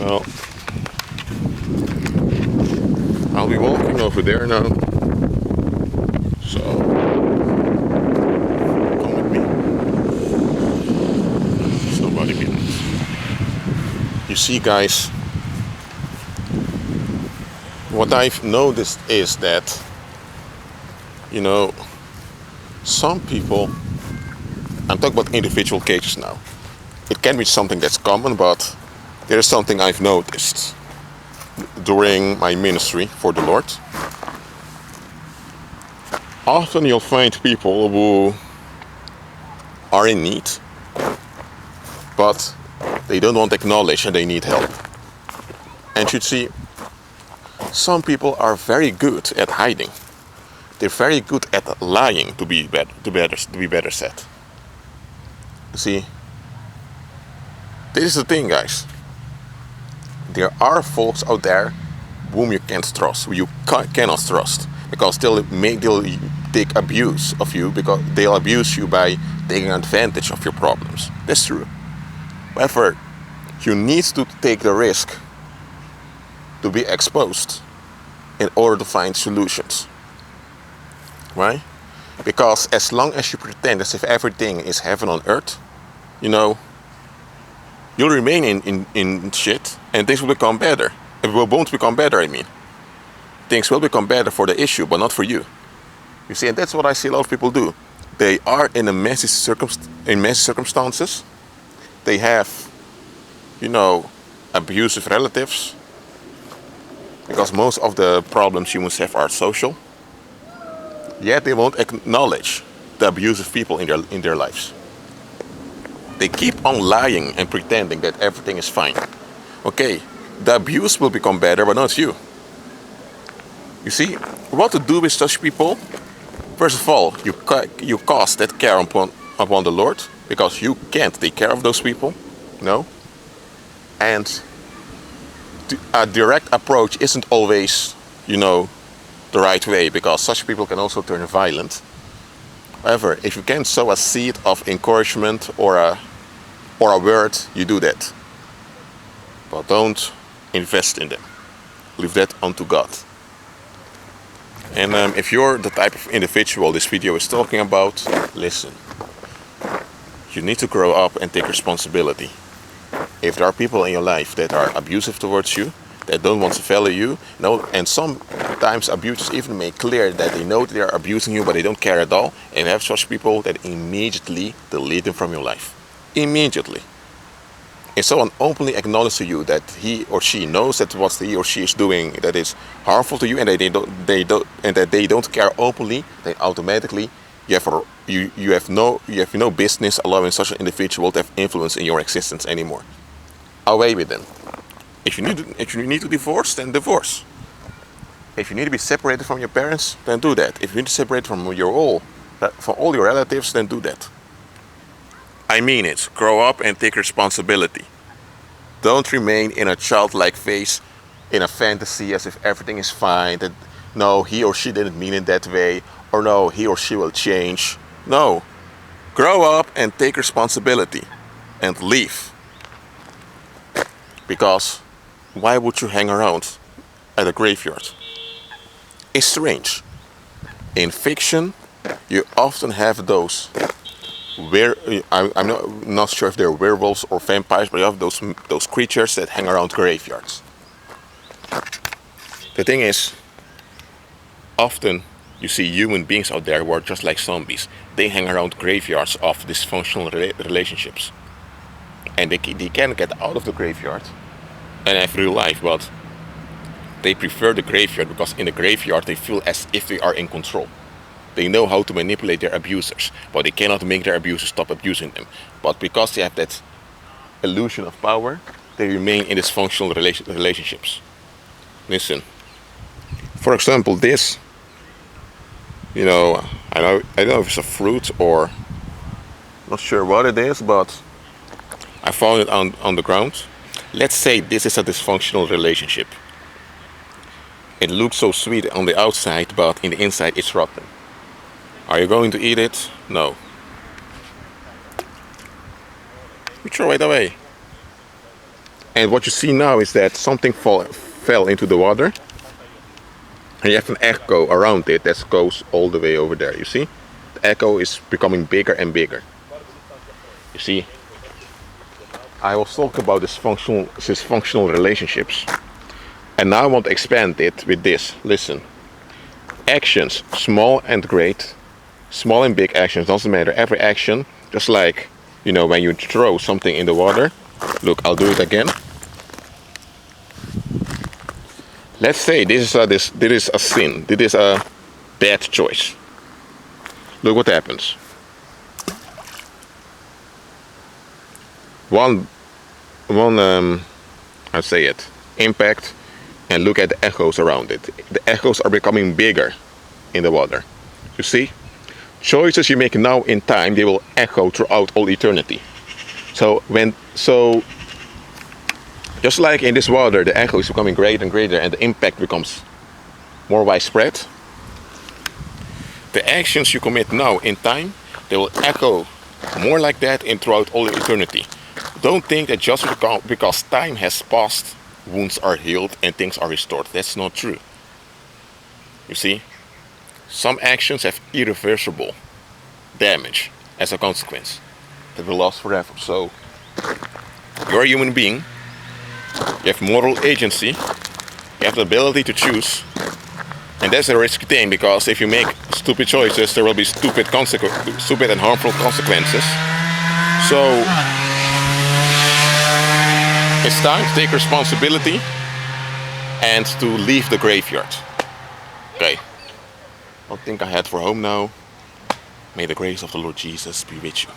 Well, I'll be walking over there now. So, come with me. There's nobody behind. You see, guys, what I've noticed is that, some people, I'm talking about individual cases now. It can be something that's common, but there is something I've noticed during my ministry for the Lord. Often you'll find people who are in need, but they don't want to acknowledge and they need help. And you see, some people are very good at hiding. They're very good at lying, to be better said. You see, this is the thing, guys. There are folks out there whom you can't trust, who you cannot trust, because they'll take abuse of you, because they'll abuse you by taking advantage of your problems. That's true. However, you need to take the risk to be exposed in order to find solutions. Right? Because as long as you pretend as if everything is heaven on earth, you'll remain in shit, and things will become better. It won't become better, I mean. Things will become better for the issue, but not for you. You see, and that's what I see a lot of people do. They are in messy circumstances. They have, abusive relatives. Because most of the problems humans have are social. Yet they won't acknowledge the abusive people in their lives. They keep on lying and pretending that everything is fine. Okay, the abuse will become better, but not you. You see, what to do with such people? First of all, you cast that care upon the Lord, because you can't take care of those people. No. And a direct approach isn't always, the right way, because such people can also turn violent. However, if you can sow a seed of encouragement or a word, you do that. But don't invest in them. Leave that unto God. And if you're the type of individual this video is talking about, listen. You need to grow up and take responsibility. If there are people in your life that are abusive towards you, that don't want to value you, and sometimes abusers even make clear that they know they are abusing you, but they don't care at all, and have such people that immediately delete them from your life. Immediately. If someone openly acknowledges to you that he or she knows that what he or she is doing that is harmful to you, and that they don't care openly, then automatically you have no business allowing such an individual to have influence in your existence anymore. Away with them. If you need to divorce, then divorce. If you need to be separated from your parents, then do that. If you need to separate from all your relatives, then do that. I mean it. Grow up and take responsibility. Don't remain in a childlike phase, in a fantasy as if everything is fine, that no, he or she didn't mean it that way, or no, he or she will change. No. Grow up and take responsibility and leave. Because why would you hang around at a graveyard? It's strange. In fiction, you often have those I'm not sure if they're werewolves or vampires, but you have those creatures that hang around graveyards. The thing is, often you see human beings out there who are just like zombies. They hang around graveyards of dysfunctional relationships. And they can get out of the graveyard and have real life, but they prefer the graveyard because in the graveyard they feel as if they are in control. They know how to manipulate their abusers, but they cannot make their abusers stop abusing them. But because they have that illusion of power, they remain in dysfunctional relationships. Listen, for example, this, I don't know if it's a fruit or not sure what it is, but I found it on the ground. Let's say this is a dysfunctional relationship. It looks so sweet on the outside, but in the inside it's rotten. Are you going to eat it? No. You throw it away. And what you see now is that something fell into the water, and you have an echo around it that goes all the way over there. You see? The echo is becoming bigger and bigger. You see? I was talking about this functional relationships. And now I want to expand it with this. Listen. Actions, small and great, small and big actions, doesn't matter. Every action, just like, you know, when you throw something in the water. Look, I'll do it again. Let's say this is a sin. This is a bad choice. Look what happens. One I say it, impact, and look at the echoes around it. The echoes are becoming bigger in the water. You see? Choices you make now in time, they will echo throughout all eternity. So just like in this water, the echo is becoming greater and greater and the impact becomes more widespread. The actions you commit now in time, they will echo more like that in throughout all eternity. Don't think that just because time has passed, wounds are healed and things are restored. That's not true. You see? Some actions have irreversible damage as a consequence that will last forever. So, you're a human being. You have moral agency. You have the ability to choose. And that's a risky thing, because if you make stupid choices, there will be stupid and harmful consequences. So, it's time to take responsibility and to leave the graveyard. Okay. I think I head for home now. May the grace of the Lord Jesus be with you.